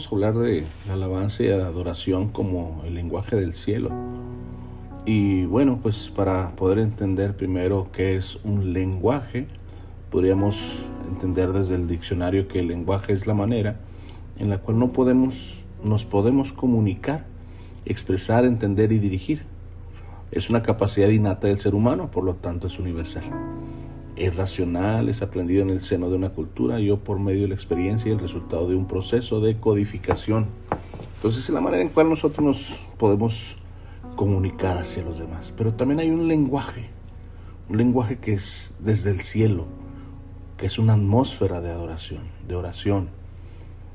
podríamos hablar de la alabanza y la adoración como el lenguaje del cielo. Y bueno, pues para poder entender primero qué es un lenguaje, podríamos entender desde el diccionario que el lenguaje es la manera en la cual nos podemos comunicar, expresar, entender y dirigir. Es una capacidad innata del ser humano, por lo tanto es universal. Es racional, es aprendido en el seno de una cultura y o por medio de la experiencia y el resultado de un proceso de codificación. Entonces es la manera en la cual nosotros nos podemos comunicar hacia los demás. Pero también hay un lenguaje que es desde el cielo, que es una atmósfera de adoración, de oración.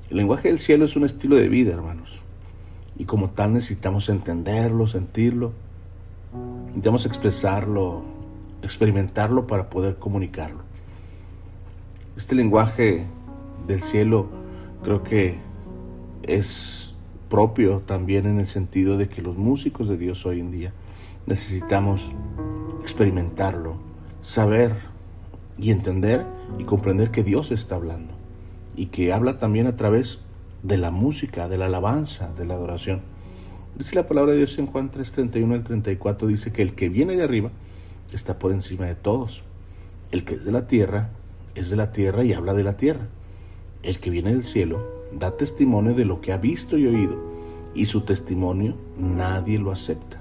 El lenguaje del cielo es un estilo de vida, hermanos, y como tal necesitamos entenderlo, sentirlo, necesitamos expresarlo, experimentarlo para poder comunicarlo. Este lenguaje del cielo creo que es propio también en el sentido de que los músicos de Dios hoy en día necesitamos experimentarlo, saber y entender y comprender que Dios está hablando y que habla también a través de la música, de la alabanza, de la adoración. Dice la palabra de Dios en Juan 3:31 al 34, dice que el que viene de arriba está por encima de todos. El que es de la tierra y habla de la tierra. El que viene del cielo da testimonio de lo que ha visto y oído, y su testimonio nadie lo acepta.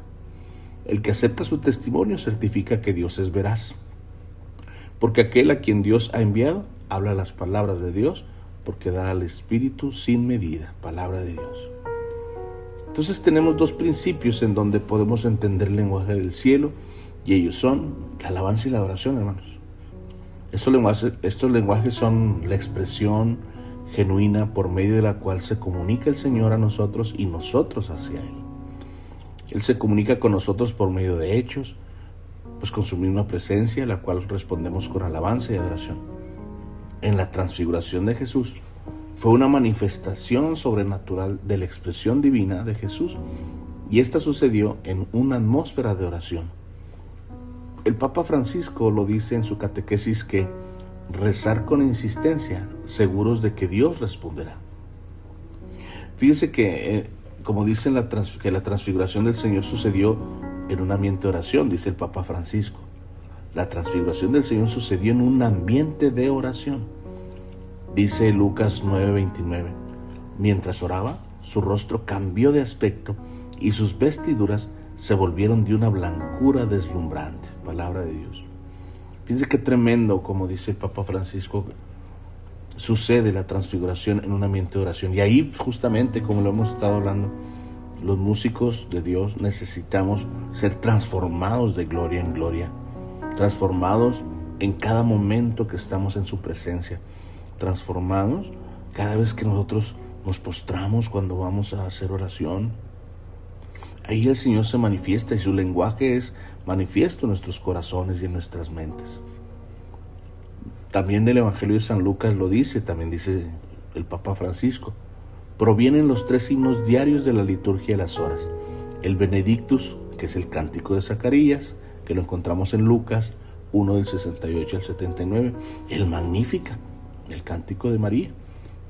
El que acepta su testimonio certifica que Dios es veraz, porque aquel a quien Dios ha enviado habla las palabras de Dios, porque da al Espíritu sin medida, palabra de Dios. Entonces tenemos dos principios en donde podemos entender el lenguaje del cielo, y ellos son la alabanza y la adoración, hermanos. Estos lenguajes son la expresión genuina por medio de la cual se comunica el Señor a nosotros y nosotros hacia Él. Él se comunica con nosotros por medio de hechos, pues con su misma presencia, la cual respondemos con alabanza y adoración. En la transfiguración de Jesús fue una manifestación sobrenatural de la expresión divina de Jesús, y esta sucedió en una atmósfera de oración. El Papa Francisco lo dice en su catequesis que rezar con insistencia, seguros de que Dios responderá. Fíjese que, como dicen que la transfiguración del Señor sucedió en un ambiente de oración, dice el Papa Francisco. La transfiguración del Señor sucedió en un ambiente de oración. Dice Lucas 9:29, mientras oraba, su rostro cambió de aspecto y sus vestiduras se volvieron de una blancura deslumbrante. Palabra de Dios. Fíjense qué tremendo, como dice el Papa Francisco, sucede la transfiguración en un ambiente de oración. Y ahí justamente, como lo hemos estado hablando, los músicos de Dios necesitamos ser transformados de gloria en gloria, transformados en cada momento que estamos en su presencia, transformados cada vez que nosotros nos postramos cuando vamos a hacer oración. Ahí el Señor se manifiesta y su lenguaje es manifiesto en nuestros corazones y en nuestras mentes. También del Evangelio de San Lucas lo dice, también dice el Papa Francisco. Provienen los 3 himnos diarios de la liturgia de las horas. El Benedictus, que es el cántico de Zacarías, que lo encontramos en Lucas 1 del 68 al 79. El Magnificat, el cántico de María,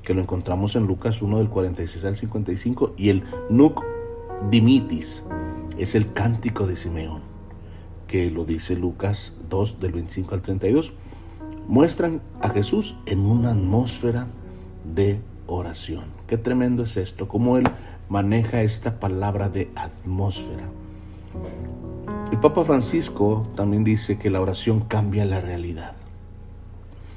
que lo encontramos en Lucas 1 del 46 al 55. Y el Nunc Dimittis, es el cántico de Simeón, que lo dice Lucas 2 del 25 al 32. Muestran a Jesús en una atmósfera de oración. Qué tremendo es esto, cómo Él maneja esta palabra de atmósfera. El Papa Francisco también dice que la oración cambia la realidad,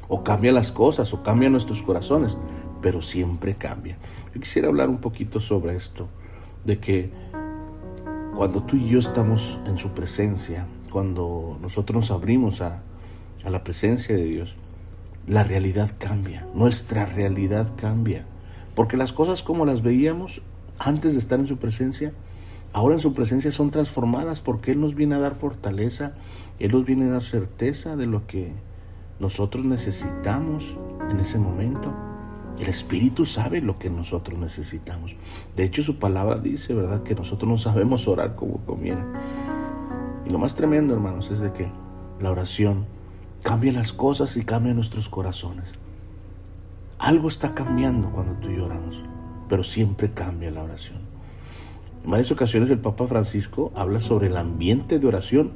o cambia las cosas, o cambia nuestros corazones, pero siempre cambia. Yo quisiera hablar un poquito sobre esto, de que cuando tú y yo estamos en su presencia, cuando nosotros nos abrimos a la presencia de Dios, la realidad cambia, nuestra realidad cambia, porque las cosas como las veíamos antes de estar en su presencia, ahora en su presencia son transformadas, porque Él nos viene a dar fortaleza, Él nos viene a dar certeza de lo que nosotros necesitamos en ese momento. El Espíritu sabe lo que nosotros necesitamos. De hecho, su palabra dice, ¿verdad?, que nosotros no sabemos orar como conviene. Y lo más tremendo, hermanos, es de que la oración cambia las cosas y cambia nuestros corazones. Algo está cambiando cuando tú y yo oramos. pero siempre cambia la oración. En varias ocasiones el Papa Francisco habla sobre el ambiente de oración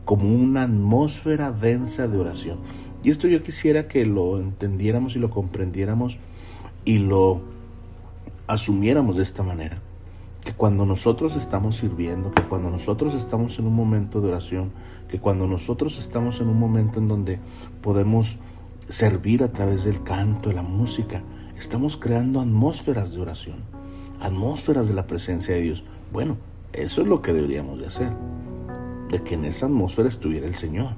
como una atmósfera densa de oración. Y esto yo quisiera que lo entendiéramos y lo comprendiéramos y lo asumiéramos de esta manera. Que cuando nosotros estamos sirviendo, que cuando nosotros estamos en un momento de oración, que cuando nosotros estamos en un momento en donde podemos servir a través del canto, de la música, estamos creando atmósferas de oración, atmósferas de la presencia de Dios. Bueno, eso es lo que deberíamos de hacer, de que en esa atmósfera estuviera el Señor.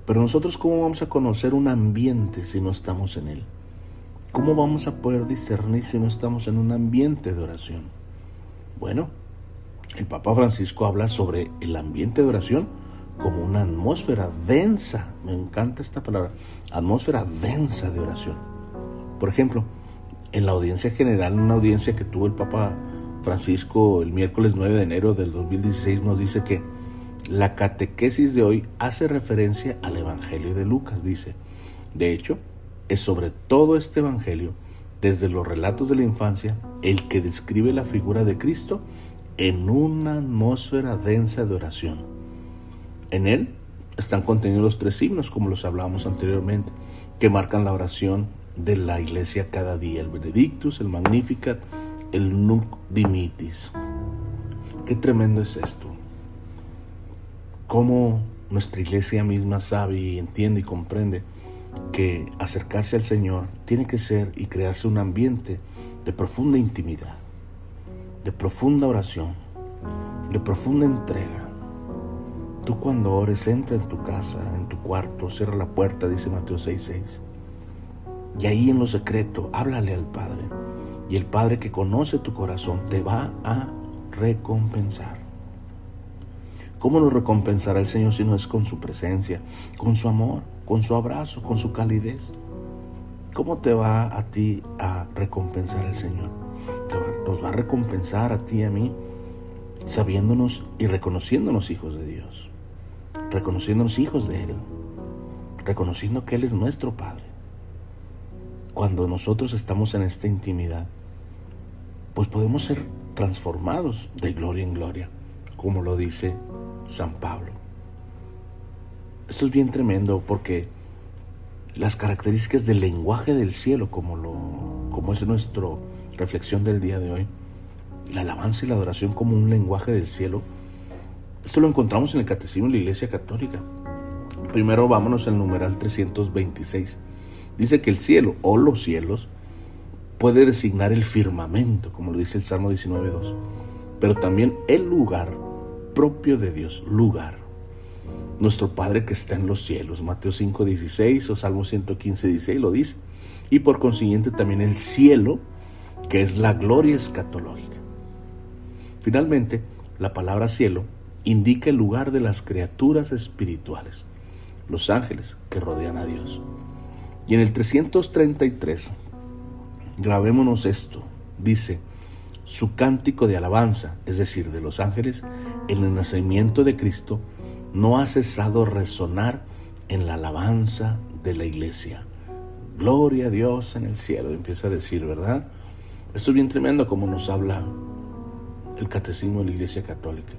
Pero nosotros, ¿cómo vamos a conocer un ambiente si no estamos en él? ¿Cómo vamos a poder discernir si no estamos en un ambiente de oración? Bueno, el Papa Francisco habla sobre el ambiente de oración como una atmósfera densa. Me encanta esta palabra, atmósfera densa de oración. Por ejemplo, en la audiencia general, una audiencia que tuvo el Papa Francisco el miércoles 9 de enero del 2016, nos dice que la catequesis de hoy hace referencia al Evangelio de Lucas. Dice, de hecho, es sobre todo este Evangelio, desde los relatos de la infancia, el que describe la figura de Cristo en una atmósfera densa de oración. En él están contenidos los 3 himnos, como los hablábamos anteriormente, que marcan la oración de la iglesia cada día: el Benedictus, el Magnificat, el Nunc Dimittis. Qué tremendo es esto. Cómo nuestra iglesia misma sabe y entiende y comprende que acercarse al Señor tiene que ser y crearse un ambiente de profunda intimidad, de profunda oración, de profunda entrega. Tú cuando ores, entra en tu casa, en tu cuarto, cierra la puerta, dice Mateo 6:6. Y ahí en lo secreto, háblale al Padre. Y el Padre que conoce tu corazón te va a recompensar. ¿Cómo nos recompensará el Señor si no es con su presencia, con su amor, con su abrazo, con su calidez? ¿Cómo te va a ti a recompensar el Señor? Nos va a recompensar a ti y a mí sabiéndonos y reconociéndonos hijos de Dios, reconociéndonos hijos de Él, reconociendo que Él es nuestro Padre. Cuando nosotros estamos en esta intimidad, pues podemos ser transformados de gloria en gloria, como lo dice San Pablo. Esto es bien tremendo porque las características del lenguaje del cielo, como es nuestra reflexión del día de hoy, la alabanza y la adoración como un lenguaje del cielo, esto lo encontramos en el Catecismo de la Iglesia Católica. Primero vámonos al numeral 326. Dice que el cielo o los cielos puede designar el firmamento, como lo dice el Salmo 19:2, pero también el lugar propio de Dios, lugar. Nuestro Padre que está en los cielos, Mateo 5:16 o Salmo 115:16 lo dice. Y por consiguiente también el cielo, que es la gloria escatológica. Finalmente, la palabra cielo indica el lugar de las criaturas espirituales, los ángeles que rodean a Dios. Y en el 333, grabémonos esto, dice: su cántico de alabanza, es decir, de los ángeles, en el nacimiento de Cristo, no ha cesado resonar en la alabanza de la iglesia. Gloria a Dios en el cielo, empieza a decir, ¿verdad? Esto es bien tremendo como nos habla el Catecismo de la Iglesia Católica,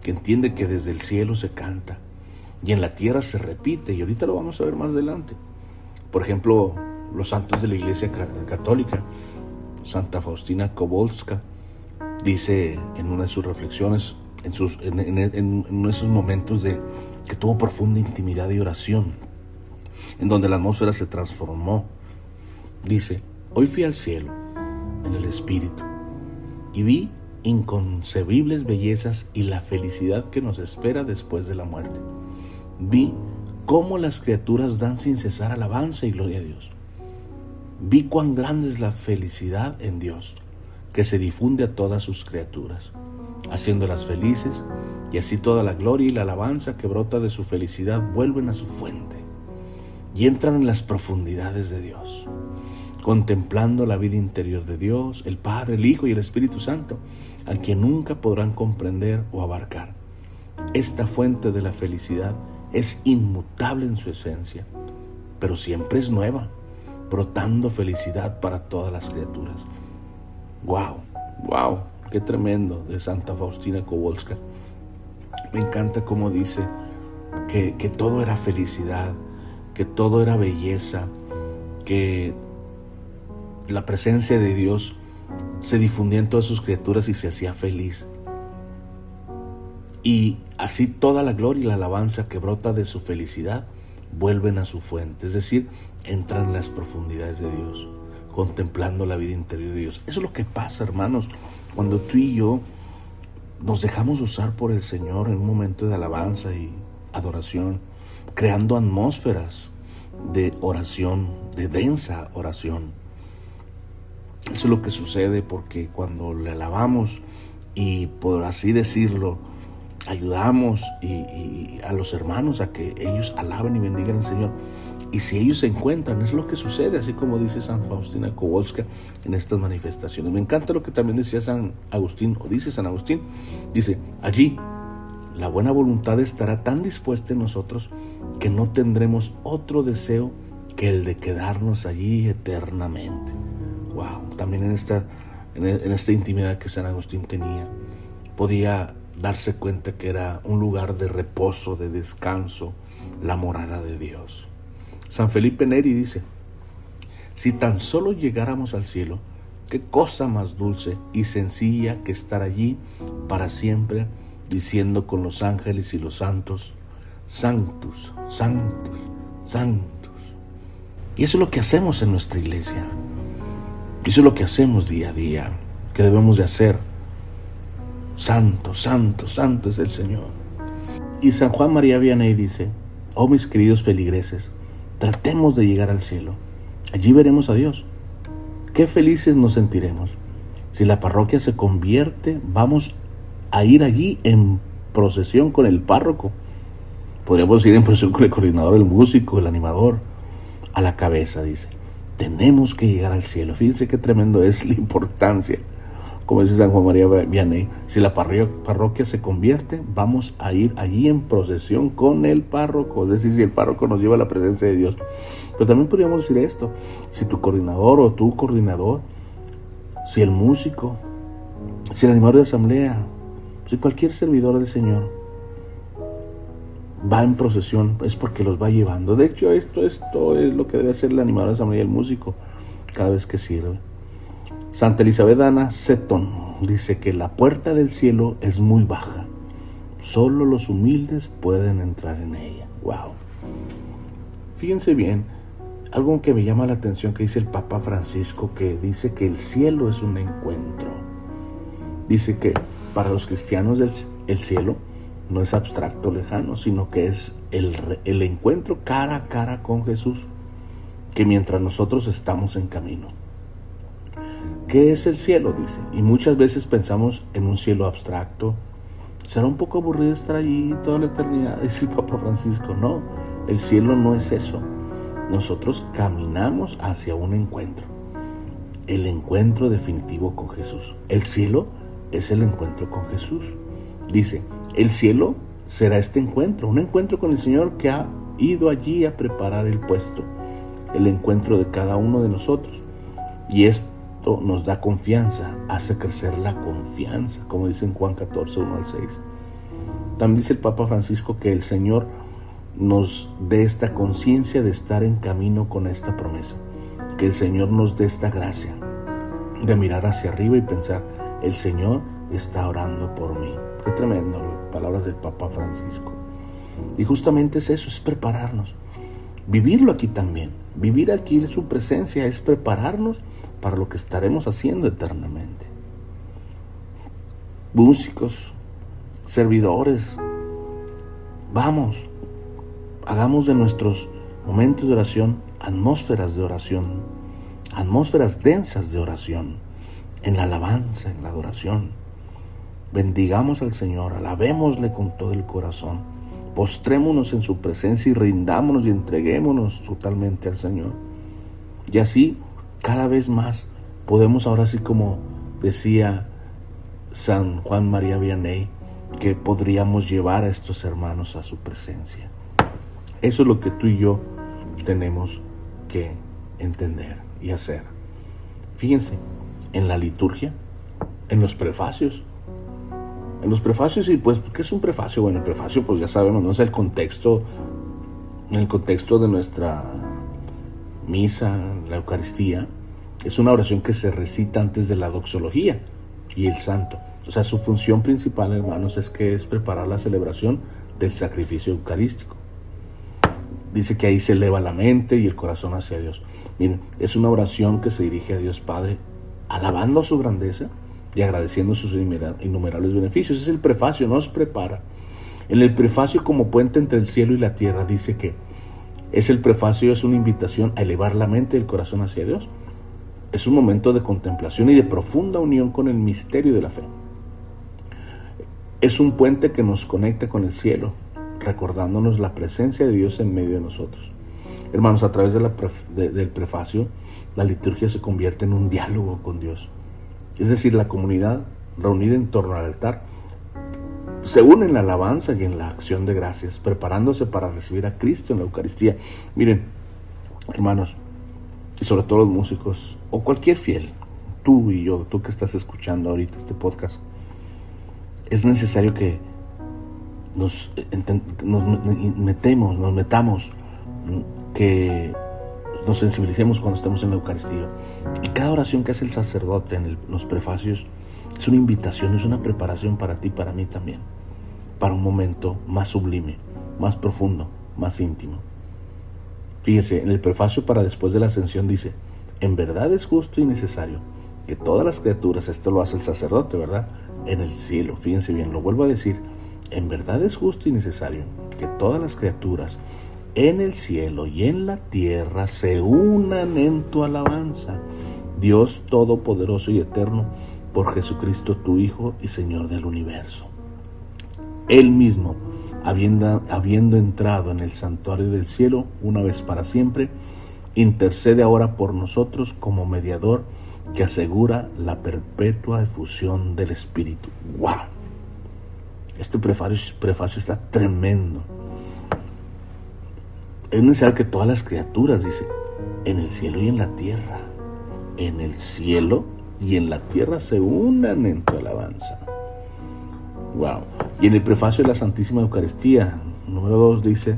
que entiende que desde el cielo se canta y en la tierra se repite, y ahorita lo vamos a ver más adelante. Por ejemplo, los santos de la Iglesia Católica, Santa Faustina Kowalska, dice en una de sus reflexiones, en uno de esos momentos que tuvo profunda intimidad y oración, en donde la atmósfera se transformó, dice: hoy fui al cielo en el Espíritu y vi inconcebibles bellezas y la felicidad que nos espera después de la muerte. Vi cómo las criaturas dan sin cesar alabanza y gloria a Dios. Vi cuán grande es la felicidad en Dios, que se difunde a todas sus criaturas, haciéndolas felices, y así toda la gloria y la alabanza que brota de su felicidad vuelven a su fuente y entran en las profundidades de Dios, contemplando la vida interior de Dios, el Padre, el Hijo y el Espíritu Santo, al que nunca podrán comprender o abarcar. Esta fuente de la felicidad es inmutable en su esencia, pero siempre es nueva, brotando felicidad para todas las criaturas. Wow, wow, qué tremendo de Santa Faustina Kowalska. Me encanta cómo dice que todo era felicidad, que todo era belleza, que la presencia de Dios se difundía en todas sus criaturas y se hacía feliz. Y así toda la gloria y la alabanza que brota de su felicidad vuelven a su fuente, es decir, entran en las profundidades de Dios, contemplando la vida interior de Dios. Eso es lo que pasa, hermanos, cuando tú y yo nos dejamos usar por el Señor en un momento de alabanza y adoración, creando atmósferas de oración, de densa oración. Eso es lo que sucede, porque cuando le alabamos y, por así decirlo, ayudamos y a los hermanos a que ellos alaben y bendigan al Señor, y si ellos se encuentran, es lo que sucede, así como dice San Faustina Kowalska en estas manifestaciones. Me encanta lo que también decía San Agustín, o dice San Agustín, dice: allí la buena voluntad estará tan dispuesta en nosotros que no tendremos otro deseo que el de quedarnos allí eternamente. Wow, también en esta intimidad que San Agustín tenía, podía darse cuenta que era un lugar de reposo, de descanso, la morada de Dios. San Felipe Neri dice: si tan solo llegáramos al cielo, qué cosa más dulce y sencilla que estar allí para siempre, diciendo con los ángeles y los santos: Sanctus, Sanctus, Sanctus. Y eso es lo que hacemos en nuestra iglesia. Eso es lo que hacemos día a día, que debemos de hacer. Santo, santo, santo es el Señor. Y San Juan María Vianney dice: oh mis queridos feligreses, tratemos de llegar al cielo. Allí veremos a Dios. Qué felices nos sentiremos. Si la parroquia se convierte, vamos a ir allí en procesión con el párroco. Podríamos ir en procesión con el coordinador, el músico, el animador, a la cabeza, dice. Tenemos que llegar al cielo. Fíjense qué tremendo es la importancia. Como dice San Juan María Vianney, si la parroquia se convierte, vamos a ir allí en procesión con el párroco. Es decir, si el párroco nos lleva a la presencia de Dios. Pero también podríamos decir esto: si tu coordinador o tu coordinador, si el músico, si el animador de asamblea, si cualquier servidor del Señor va en procesión, es porque los va llevando. De hecho, esto es lo que debe hacer el animador de asamblea y el músico cada vez que sirve. Santa Elizabeth Ana Seton dice que la puerta del cielo es muy baja, solo los humildes pueden entrar en ella. Wow. Fíjense bien, algo que me llama la atención que dice el Papa Francisco, que dice que el cielo es un encuentro. Dice que para los cristianos el cielo no es abstracto, lejano, sino que es el encuentro cara a cara con Jesús, que mientras nosotros estamos en camino. ¿Qué es el cielo? Dice. Y muchas veces pensamos en un cielo abstracto. ¿Será un poco aburrido estar allí toda la eternidad? Dice el Papa Francisco. No, el cielo no es eso. Nosotros caminamos hacia un encuentro. El encuentro definitivo con Jesús. El cielo es el encuentro con Jesús. Dice, el cielo será este encuentro, un encuentro con el Señor que ha ido allí a preparar el puesto, el encuentro de cada uno de nosotros. Y esto nos da confianza, hace crecer la confianza, como dice en Juan 14, 1 al 6. También dice el Papa Francisco que el Señor nos dé esta conciencia de estar en camino con esta promesa, que el Señor nos dé esta gracia de mirar hacia arriba y pensar: el Señor está orando por mí. Qué tremendo, palabras del Papa Francisco. Y justamente es eso, es prepararnos, vivirlo aquí también. Vivir aquí en su presencia es prepararnos para lo que estaremos haciendo eternamente. Músicos, servidores, vamos, hagamos de nuestros momentos de oración atmósferas de oración, atmósferas densas de oración, en la alabanza, en la adoración. Bendigamos al Señor, alabémosle con todo el corazón, postrémonos en su presencia y rindámonos y entreguémonos totalmente al Señor. Y así, cada vez más, podemos ahora, así como decía San Juan María Vianney, que podríamos llevar a estos hermanos a su presencia. Eso es lo que tú y yo tenemos que entender y hacer. Fíjense, en la liturgia, en los prefacios. En los prefacios, y pues, ¿qué es un prefacio? Bueno, el prefacio, pues ya sabemos, no es el contexto, en el contexto de nuestra misa, la Eucaristía, es una oración que se recita antes de la doxología y el santo. O sea, su función principal, hermanos, es preparar la celebración del sacrificio eucarístico. Dice que ahí se eleva la mente y el corazón hacia Dios. Miren, es una oración que se dirige a Dios Padre, alabando su grandeza y agradeciendo sus innumerables beneficios. Es el prefacio, nos prepara. En el prefacio, como puente entre el cielo y la tierra, dice que el prefacio es una invitación a elevar la mente y el corazón hacia Dios. Es un momento de contemplación y de profunda unión con el misterio de la fe. Es un puente que nos conecta con el cielo, recordándonos la presencia de Dios en medio de nosotros. Hermanos, a través del prefacio, la liturgia se convierte en un diálogo con Dios. Es decir, la comunidad reunida en torno al altar se une en la alabanza y en la acción de gracias, preparándose para recibir a Cristo en la Eucaristía. Miren, hermanos, y sobre todo los músicos, o cualquier fiel, tú y yo, tú que estás escuchando ahorita este podcast, es necesario que nos metamos, que nos sensibilicemos cuando estemos en la Eucaristía. Y cada oración que hace el sacerdote en los prefacios es una invitación, es una preparación para ti y para mí también, para un momento más sublime, más profundo, más íntimo. Fíjese, en el prefacio para después de la ascensión dice: en verdad es justo y necesario que todas las criaturas, esto lo hace el sacerdote, ¿verdad?, en el cielo, fíjense bien, lo vuelvo a decir, en verdad es justo y necesario que todas las criaturas en el cielo y en la tierra se unan en tu alabanza, Dios Todopoderoso y Eterno, por Jesucristo tu Hijo y Señor del universo. Él mismo, habiendo entrado en el santuario del cielo una vez para siempre, intercede ahora por nosotros como mediador que asegura la perpetua efusión del Espíritu. ¡Wow! Este prefacio está tremendo. Es necesario que todas las criaturas, dice, en el cielo y en la tierra, en el cielo y en la tierra se unan en tu alabanza. Wow. Y en el prefacio de la Santísima Eucaristía, número 2, dice: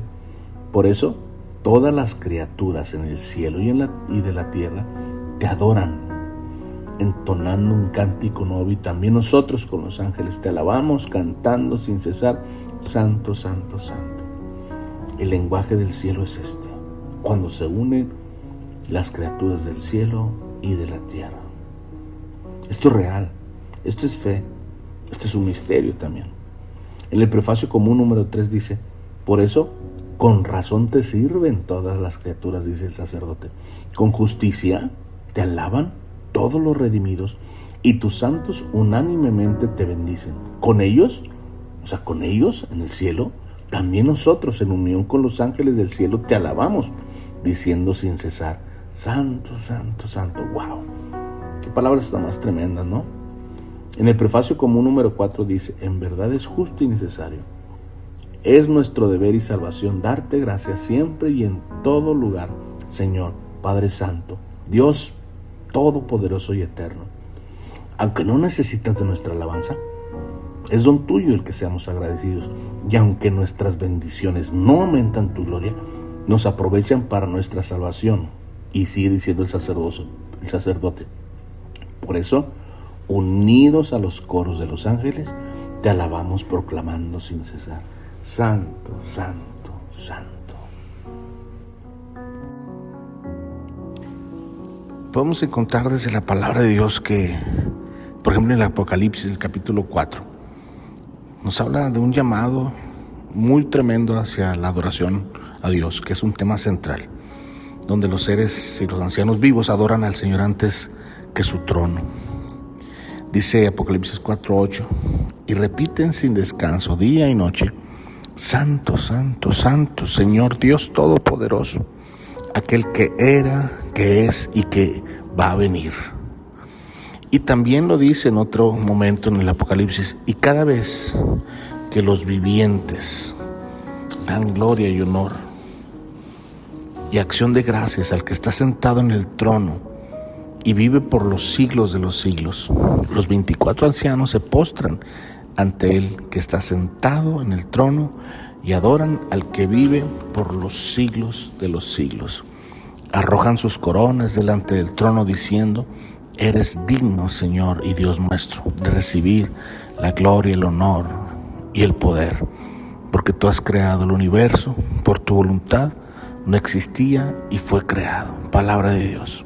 por eso todas las criaturas en el cielo y de la tierra te adoran, entonando un cántico nuevo, y también nosotros con los ángeles te alabamos, cantando sin cesar: Santo, Santo, Santo. El lenguaje del cielo es este, cuando se unen las criaturas del cielo y de la tierra. Esto es real, esto es fe, este es un misterio también. En el prefacio común número 3 dice: por eso, con razón te sirven todas las criaturas, dice el sacerdote. Con justicia te alaban todos los redimidos, y tus santos unánimemente te bendicen. Con ellos, en el cielo, también nosotros, en unión con los ángeles del cielo, te alabamos, diciendo sin cesar: Santo, Santo, Santo. ¡Wow! Qué palabras tan más tremendas, ¿no? En el prefacio común número 4 dice: en verdad es justo y necesario. Es nuestro deber y salvación darte gracias siempre y en todo lugar, Señor, Padre Santo, Dios Todopoderoso y Eterno. Aunque no necesitas de nuestra alabanza, es don tuyo el que seamos agradecidos. Y aunque nuestras bendiciones no aumentan tu gloria, nos aprovechan para nuestra salvación. Y sigue diciendo el sacerdote: por eso, unidos a los coros de los ángeles, te alabamos proclamando sin cesar: Santo, Santo, Santo. Podemos encontrar desde la palabra de Dios que, por ejemplo, en el Apocalipsis, el capítulo 4, nos habla de un llamado muy tremendo hacia la adoración a Dios, que es un tema central, donde los seres y los ancianos vivos adoran al Señor antes que su trono. Dice Apocalipsis 4:8, y repiten sin descanso día y noche: Santo, Santo, Santo, Señor Dios Todopoderoso, aquel que era, que es y que va a venir. Y también lo dice en otro momento en el Apocalipsis: y cada vez que los vivientes dan gloria y honor y acción de gracias al que está sentado en el trono y vive por los siglos de los siglos. Los 24 ancianos se postran ante Él que está sentado en el trono y adoran al que vive por los siglos de los siglos. Arrojan sus coronas delante del trono diciendo: eres digno, Señor y Dios nuestro, de recibir la gloria, el honor y el poder, porque tú has creado el universo, por tu voluntad no existía y fue creado. Palabra de Dios.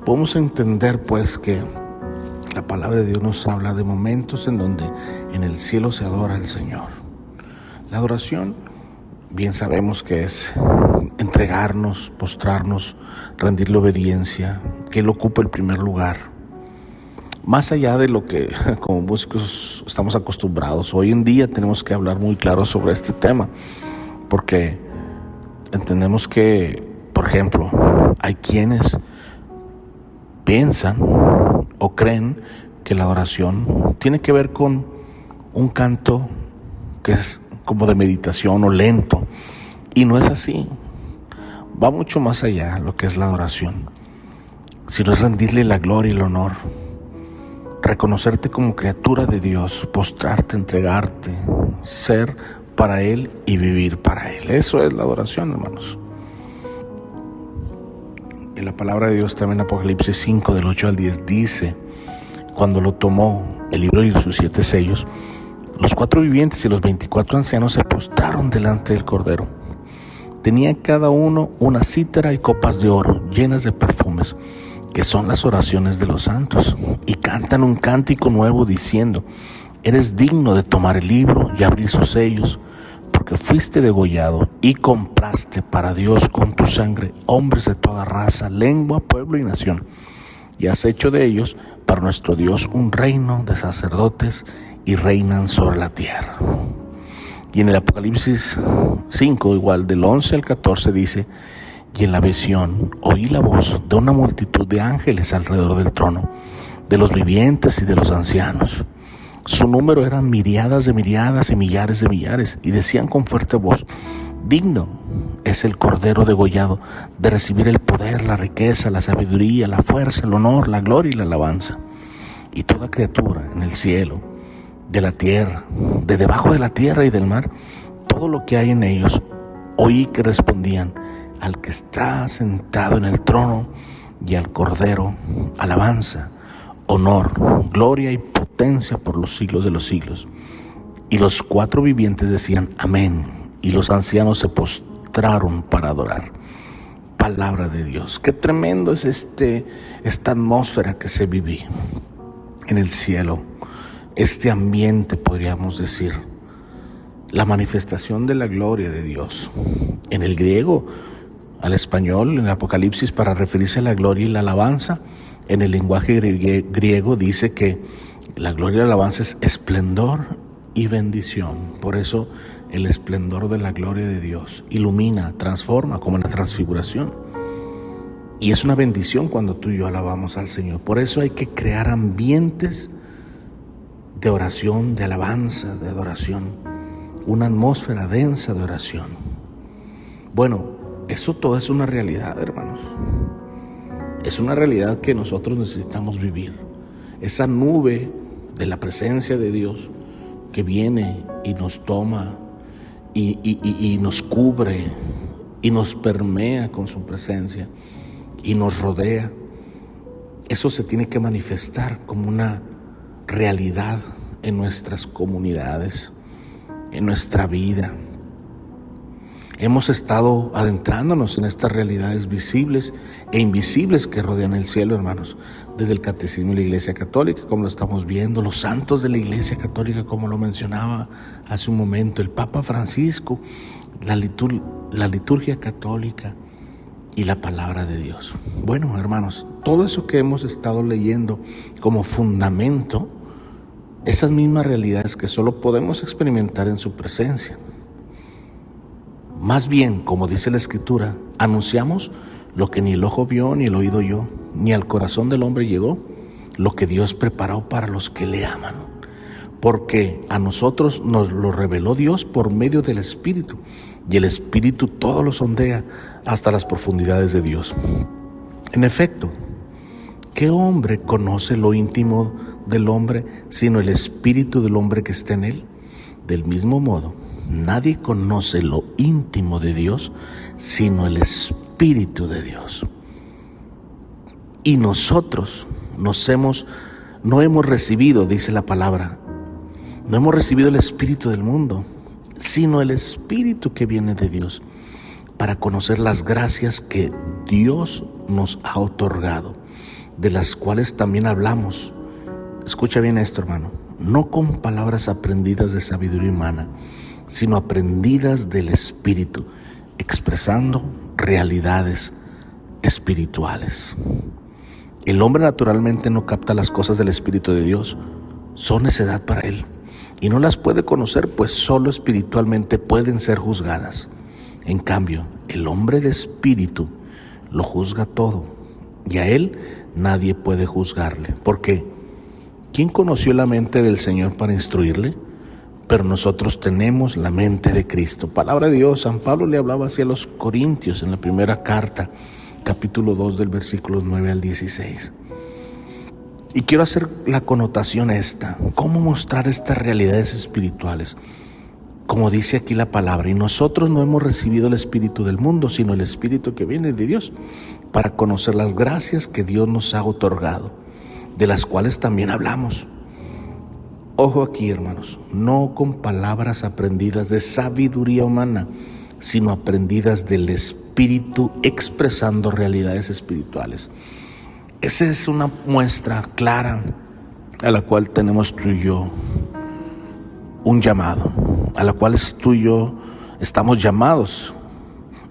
Podemos entender pues que la palabra de Dios nos habla de momentos en donde en el cielo se adora al Señor. La adoración, bien sabemos que es entregarnos, postrarnos, rendirle obediencia, que Él ocupe el primer lugar. Más allá de lo que como músicos estamos acostumbrados, hoy en día tenemos que hablar muy claro sobre este tema, porque entendemos que, por ejemplo, hay quienes piensan o creen que la adoración tiene que ver con un canto que es como de meditación o lento, y no es así. Va mucho más allá lo que es la adoración, sino es rendirle la gloria y el honor, reconocerte como criatura de Dios, postrarte, entregarte, ser para Él y vivir para Él. Eso es la adoración, hermanos. En la palabra de Dios también en Apocalipsis 5, del 8 al 10, dice: cuando lo tomó el libro y sus 7 sellos, los 4 vivientes y los 24 ancianos se postraron delante del Cordero. Tenía cada uno una cítara y copas de oro llenas de perfumes, que son las oraciones de los santos, y cantan un cántico nuevo diciendo: eres digno de tomar el libro y abrir sus sellos, porque fuiste degollado y compraste para Dios con tu sangre hombres de toda raza, lengua, pueblo y nación, y has hecho de ellos para nuestro Dios un reino de sacerdotes, y reinan sobre la tierra. Y en el Apocalipsis 5, igual del 11 al 14, dice: y en la visión oí la voz de una multitud de ángeles alrededor del trono, de los vivientes y de los ancianos. Su número eran miríadas de miríadas y millares de millares, y decían con fuerte voz: digno es el Cordero degollado de recibir el poder, la riqueza, la sabiduría, la fuerza, el honor, la gloria y la alabanza. Y toda criatura en el cielo, de la tierra, de debajo de la tierra y del mar, todo lo que hay en ellos, oí que respondían: al que está sentado en el trono y al Cordero, alabanza, honor, gloria y potencia por los siglos de los siglos. Y los 4 vivientes decían: amén. Y los ancianos se postraron para adorar. Palabra de Dios. Qué tremendo es esta atmósfera que se vive en el cielo. Este ambiente, podríamos decir, la manifestación de la gloria de Dios. En el griego, al español, en el Apocalipsis, para referirse a la gloria y la alabanza, en el lenguaje griego dice que la gloria y la alabanza es esplendor y bendición. Por eso el esplendor de la gloria de Dios ilumina, transforma, como en la transfiguración. Y es una bendición cuando tú y yo alabamos al Señor. Por eso hay que crear ambientes de oración, de alabanza, de adoración, una atmósfera densa de oración. Bueno, eso todo es una realidad, hermanos. Es una realidad que nosotros necesitamos vivir. Esa nube de la presencia de Dios que viene y nos toma y nos cubre y nos permea con su presencia y nos rodea. Eso se tiene que manifestar como una realidad en nuestras comunidades, en nuestra vida. Hemos estado adentrándonos en estas realidades visibles e invisibles que rodean el cielo, hermanos. Desde el Catecismo de la Iglesia Católica, como lo estamos viendo, los santos de la Iglesia Católica, como lo mencionaba hace un momento, el Papa Francisco, la liturgia católica y la palabra de Dios. Bueno, hermanos, todo eso que hemos estado leyendo como fundamento, esas mismas realidades que solo podemos experimentar en su presencia. Más bien, como dice la Escritura, anunciamos lo que ni el ojo vio, ni el oído oyó, ni al corazón del hombre llegó, lo que Dios preparó para los que le aman. Porque a nosotros nos lo reveló Dios por medio del Espíritu, y el Espíritu todo lo sondea hasta las profundidades de Dios. En efecto, ¿Qué hombre conoce lo íntimo del hombre, sino el espíritu del hombre que está en él? Del mismo modo, nadie conoce lo íntimo de Dios, sino el espíritu de Dios. Y nosotros no hemos recibido, dice la palabra, no hemos recibido el espíritu del mundo, sino el espíritu que viene de Dios, para conocer las gracias que Dios nos ha otorgado, de las cuales también hablamos. Escucha bien esto, hermano, no con palabras aprendidas de sabiduría humana, sino aprendidas del Espíritu, expresando realidades espirituales. El hombre naturalmente no capta las cosas del Espíritu de Dios, son necedad para él, y no las puede conocer, pues solo espiritualmente pueden ser juzgadas. En cambio, el hombre de espíritu lo juzga todo, y a él nadie puede juzgarle. ¿Por qué? ¿Quién conoció la mente del Señor para instruirle? Pero nosotros tenemos la mente de Cristo. Palabra de Dios. San Pablo le hablaba así a los Corintios en la primera carta, capítulo 2, del versículos 9 al 16. Y quiero hacer la connotación esta. ¿Cómo mostrar estas realidades espirituales? Como dice aquí la palabra, y nosotros no hemos recibido el espíritu del mundo, sino el espíritu que viene de Dios, para conocer las gracias que Dios nos ha otorgado, de las cuales también hablamos. Ojo aquí, hermanos, no con palabras aprendidas de sabiduría humana, sino aprendidas del Espíritu, expresando realidades espirituales. Esa es una muestra clara a la cual tenemos tú y yo un llamado, a la cual tú y yo estamos llamados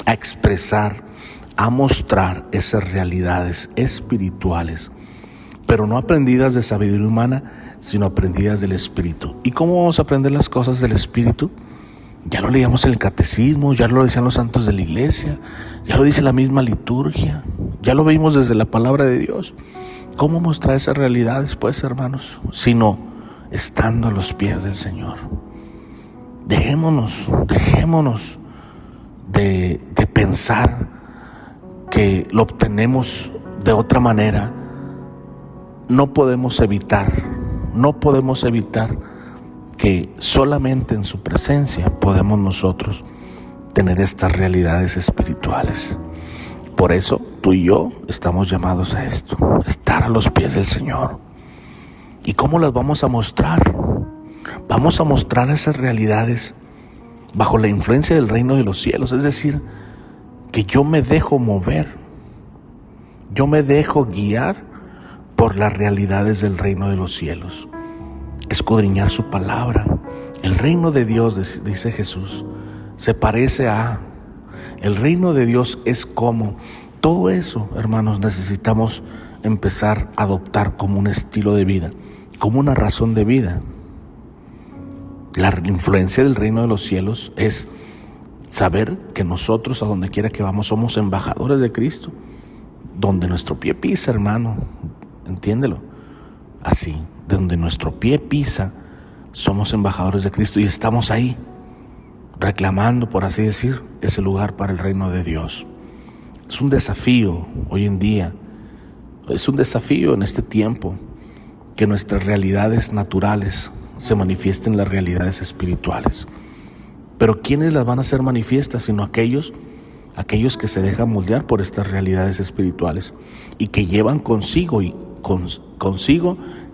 a expresar, a mostrar esas realidades espirituales, pero no aprendidas de sabiduría humana, sino aprendidas del Espíritu. ¿Y cómo vamos a aprender las cosas del Espíritu? Ya lo leíamos en el catecismo, ya lo decían los santos de la iglesia, ya lo dice la misma liturgia, ya lo vimos desde la palabra de Dios. ¿Cómo mostrar esas realidades, pues, hermanos? Sino estando a los pies del Señor. Dejémonos de pensar que lo obtenemos de otra manera. No podemos evitar que solamente en su presencia podemos nosotros tener estas realidades espirituales. Por eso tú y yo estamos llamados a esto, estar a los pies del Señor. ¿Y cómo las vamos a mostrar? Vamos a mostrar esas realidades bajo la influencia del reino de los cielos, es decir, que yo me dejo mover, yo me dejo guiar por las realidades del reino de los cielos. Escudriñar su palabra. El reino de Dios, dice Jesús, se parece a... El reino de Dios es como... Todo eso, hermanos, necesitamos empezar a adoptar como un estilo de vida, como una razón de vida. La influencia del reino de los cielos es saber que nosotros, a donde quiera que vamos, somos embajadores de Cristo. Donde nuestro pie pisa, hermano, entiéndelo, así, donde nuestro pie pisa, somos embajadores de Cristo y estamos ahí, reclamando, por así decir, ese lugar para el reino de Dios. Es un desafío hoy en día, es un desafío en este tiempo, que nuestras realidades naturales se manifiesten en las realidades espirituales. Pero ¿quiénes las van a hacer manifiestas? Sino aquellos que se dejan moldear por estas realidades espirituales y que llevan consigo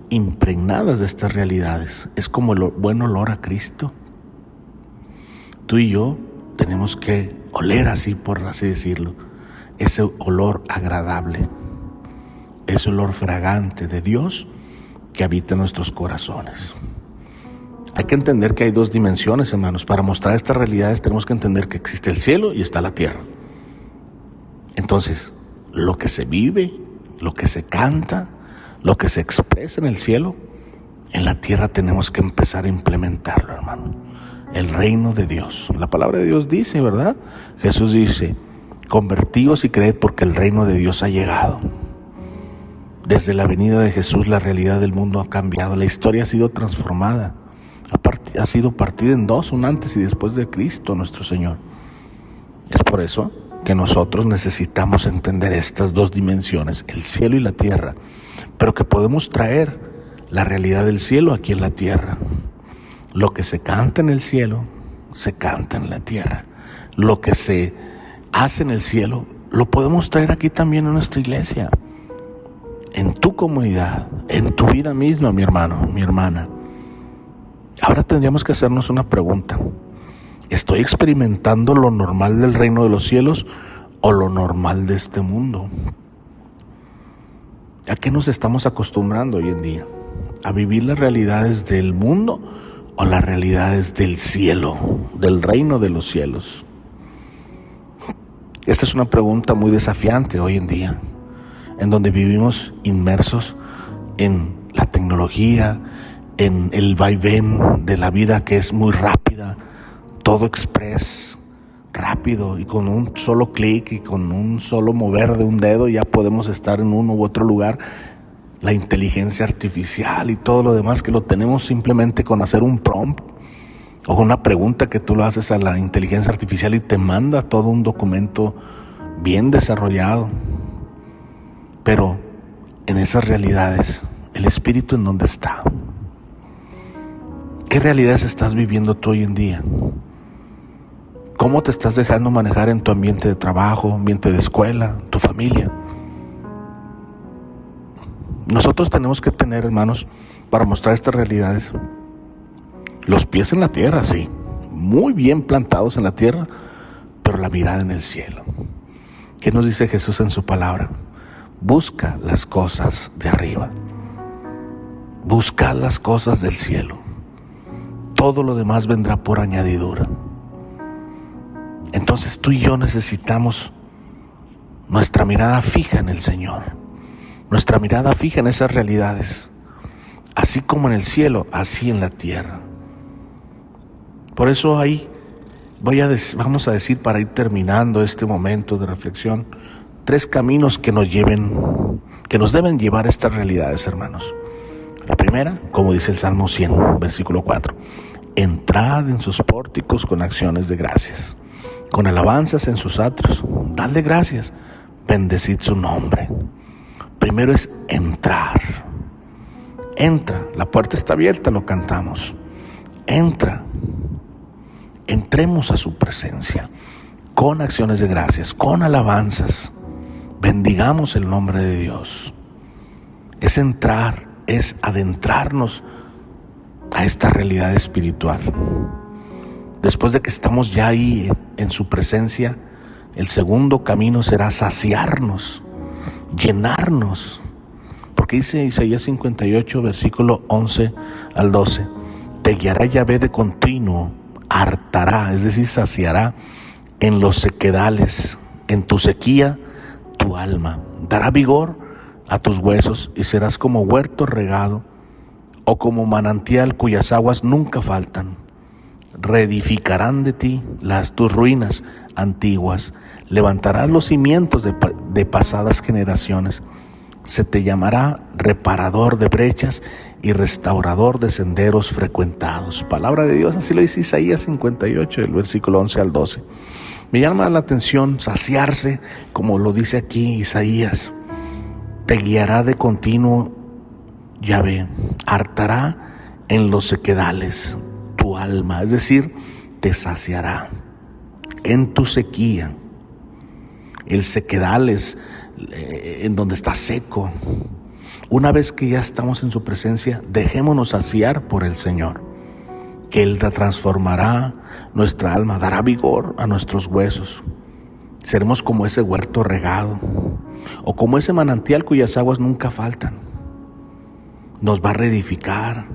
impregnadas de estas realidades. Es como el buen olor a Cristo. Tú y yo tenemos que oler así, por así decirlo, ese olor agradable, ese olor fragante de Dios que habita en nuestros corazones. Hay que entender que hay dos dimensiones, hermanos. Para mostrar estas realidades tenemos que entender que existe el cielo y está la tierra. Entonces, lo que se vive, lo que se canta, lo que se expresa en el cielo, en la tierra tenemos que empezar a implementarlo, hermano. El reino de Dios. La palabra de Dios dice, ¿verdad? Jesús dice, convertíos y creed porque el reino de Dios ha llegado. Desde la venida de Jesús la realidad del mundo ha cambiado. La historia ha sido transformada. Ha sido partida en dos, un antes y después de Cristo nuestro Señor. Es por eso que nosotros necesitamos entender estas dos dimensiones, el cielo y la tierra, pero que podemos traer la realidad del cielo aquí en la tierra. Lo que se canta en el cielo, se canta en la tierra. Lo que se hace en el cielo, lo podemos traer aquí también en nuestra iglesia, en tu comunidad, en tu vida misma, mi hermano, mi hermana. Ahora tendríamos que hacernos una pregunta. ¿Estoy experimentando lo normal del reino de los cielos o lo normal de este mundo? ¿A qué nos estamos acostumbrando hoy en día? ¿A vivir las realidades del mundo o las realidades del cielo, del reino de los cielos? Esta es una pregunta muy desafiante hoy en día, en donde vivimos inmersos en la tecnología, en el vaivén de la vida que es muy rápida, todo express, rápido, y con un solo clic y con un solo mover de un dedo ya podemos estar en uno u otro lugar. La inteligencia artificial y todo lo demás que lo tenemos simplemente con hacer un prompt o una pregunta que tú lo haces a la inteligencia artificial y te manda todo un documento bien desarrollado. Pero en esas realidades, ¿el espíritu en dónde está? ¿Qué realidades estás viviendo tú hoy en día? ¿Cómo te estás dejando manejar en tu ambiente de trabajo, ambiente de escuela, tu familia? Nosotros tenemos que tener, hermanos, para mostrar estas realidades, los pies en la tierra, sí, muy bien plantados en la tierra, pero la mirada en el cielo. ¿Qué nos dice Jesús en su palabra? Busca las cosas de arriba. Busca las cosas del cielo. Todo lo demás vendrá por añadidura. Entonces tú y yo necesitamos nuestra mirada fija en el Señor, nuestra mirada fija en esas realidades, así como en el cielo, así en la tierra. Por eso ahí vamos a decir, para ir terminando este momento de reflexión, 3 caminos que nos deben llevar a estas realidades, hermanos. La primera, como dice el Salmo 100, versículo 4, entrad en sus pórticos con acciones de gracias, con alabanzas en sus atrios, dadle gracias, bendecid su nombre. Primero es entrar. Entra, la puerta está abierta, lo cantamos. Entra. Entremos a su presencia con acciones de gracias, con alabanzas. Bendigamos el nombre de Dios. Es entrar, es adentrarnos a esta realidad espiritual. Después de que estamos ya ahí en su presencia, el segundo camino será saciarnos, llenarnos. Porque dice Isaías 58, versículo 11 al 12, te guiará Yahvé de continuo, hartará, es decir, saciará en los sequedales, en tu sequía, tu alma. Dará vigor a tus huesos y serás como huerto regado o como manantial cuyas aguas nunca faltan. Reedificarán de ti tus ruinas antiguas, levantarás los cimientos de pasadas generaciones. Se te llamará reparador de brechas y restaurador de senderos frecuentados. Palabra de Dios, así lo dice Isaías 58, el versículo 11 al 12. Me llama la atención saciarse, como lo dice aquí Isaías. Te guiará de continuo Yahvé, hartará en los sequedales tu alma, es decir, te saciará en tu sequía. El sequedal es en donde está seco. Una vez que ya estamos en su presencia, dejémonos saciar por el Señor, que Él transformará nuestra alma, dará vigor a nuestros huesos. Seremos como ese huerto regado o como ese manantial cuyas aguas nunca faltan. Nos va a reedificar,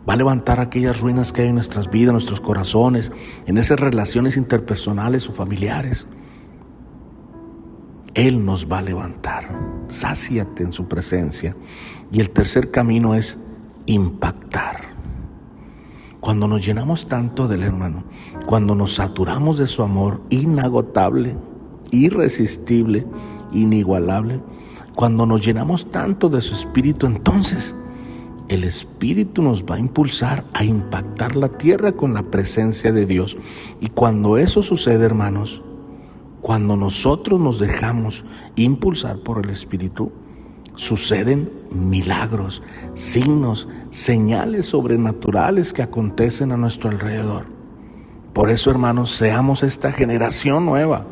va a levantar aquellas ruinas que hay en nuestras vidas, en nuestros corazones, en esas relaciones interpersonales o familiares. Él nos va a levantar. Sáciate en su presencia. Y el tercer camino es impactar. Cuando nos llenamos tanto del hermano, cuando nos saturamos de su amor inagotable, irresistible, inigualable, cuando nos llenamos tanto de su espíritu, entonces el espíritu nos va a impulsar a impactar la tierra con la presencia de Dios. Y cuando eso sucede, hermanos, cuando nosotros nos dejamos impulsar por el Espíritu, suceden milagros, signos, señales sobrenaturales que acontecen a nuestro alrededor. Por eso, hermanos, seamos esta generación nueva.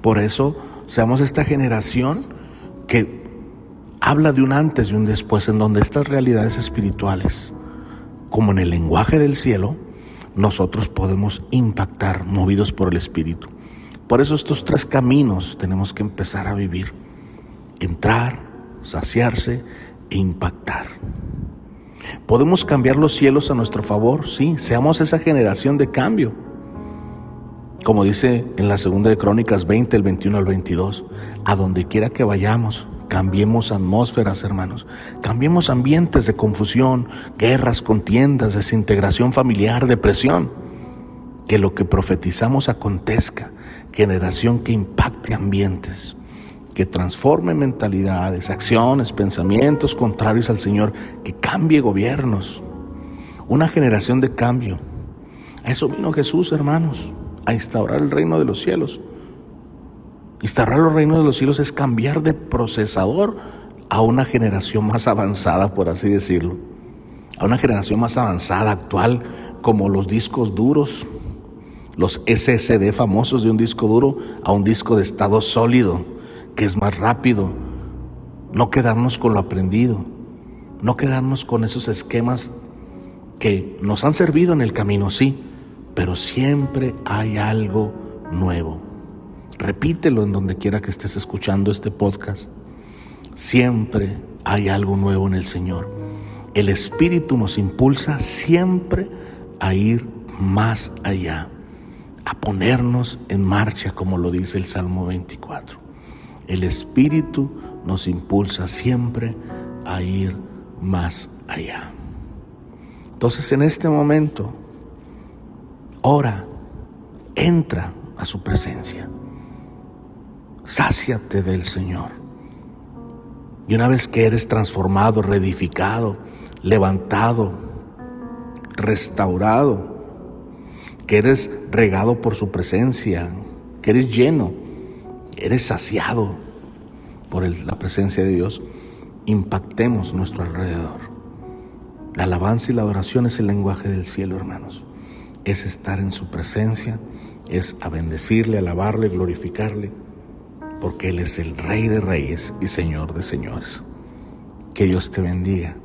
Por eso, seamos esta generación que habla de un antes y un después, en donde estas realidades espirituales, como en el lenguaje del cielo, nosotros podemos impactar, movidos por el Espíritu. Por eso estos 3 caminos tenemos que empezar a vivir: entrar, saciarse e impactar. ¿Podemos cambiar los cielos a nuestro favor? Sí, seamos esa generación de cambio. Como dice en la segunda de Crónicas 20, el 21 al 22, a donde quiera que vayamos, cambiemos atmósferas, hermanos. Cambiemos ambientes de confusión, guerras, contiendas, desintegración familiar, depresión. Que lo que profetizamos acontezca. Generación que impacte ambientes, que transforme mentalidades, acciones, pensamientos contrarios al Señor, que cambie gobiernos. Una generación de cambio. A eso vino Jesús, hermanos, a instaurar el reino de los cielos. Instaurar los reinos de los cielos es cambiar de procesador a una generación más avanzada, por así decirlo. A una generación más avanzada, actual, como los discos duros, los SSD famosos, de un disco duro a un disco de estado sólido, que es más rápido. No quedarnos con lo aprendido, no quedarnos con esos esquemas que nos han servido en el camino, sí, pero siempre hay algo nuevo. Repítelo en donde quiera que estés escuchando este podcast. Siempre hay algo nuevo en el Señor. El Espíritu nos impulsa siempre a ir más allá, a ponernos en marcha, como lo dice el Salmo 24. El Espíritu nos impulsa siempre a ir más allá. Entonces, en este momento, ora, entra a su presencia, sáciate del Señor. Y una vez que eres transformado, reedificado, levantado, restaurado, que eres regado por su presencia, que eres lleno, eres saciado por la presencia de Dios, impactemos nuestro alrededor. La alabanza y la adoración es el lenguaje del cielo, hermanos. Es estar en su presencia, es a bendecirle, alabarle, glorificarle, porque Él es el Rey de Reyes y Señor de Señores. Que Dios te bendiga